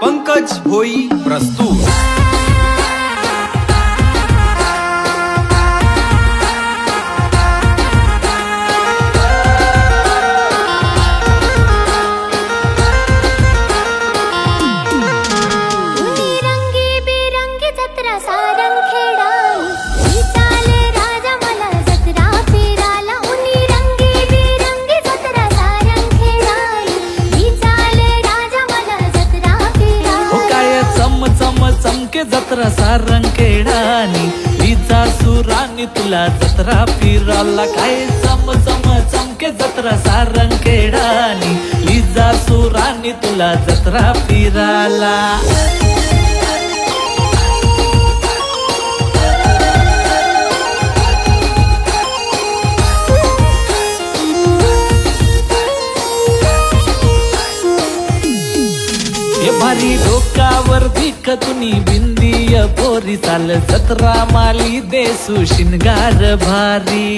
पंकज भोई प्रस्तुत। चमके जत्रा सारंगखेडानी विजा सुरानी तुला जत्रा फिराला काय चम चम चमके जत्रा सारंगखेडानी विजा सुरानी तुला जत्रा फिराला। हे भारी डोकावर भिक तुनी बिंदीय पोरी चाल जत्रा माली देसू शिनगार भारी।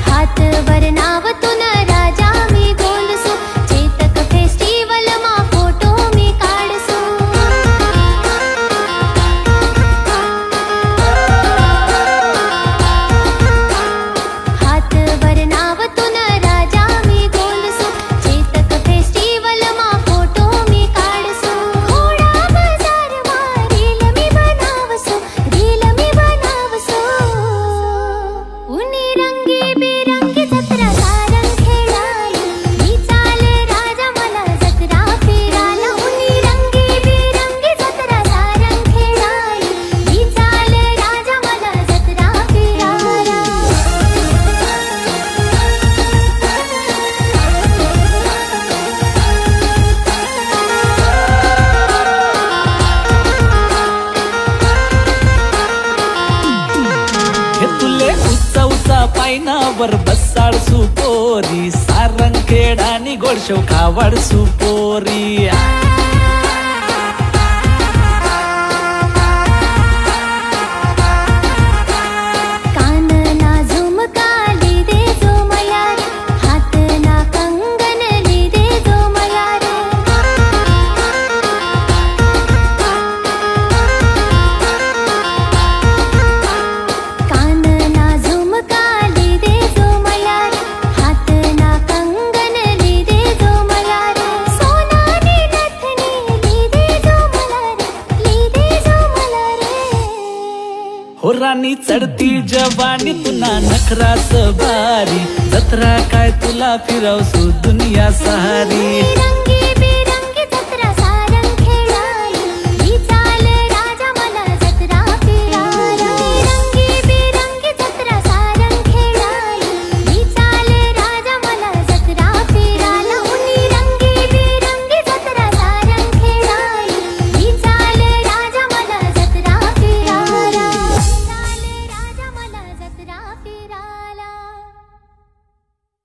हात वर नाव तुन राजा मी बोलसू चेतक फेस्टिवल मा फोटो मी काढसू। पायनावर बसाड सुपोरी सारंगखेडानी गोडशेव खावाड सुपोरी। हो राणी चढती जवानी तुना नखरास भारी जत्रा काय तुला फिरवसू दुनिया सहारी।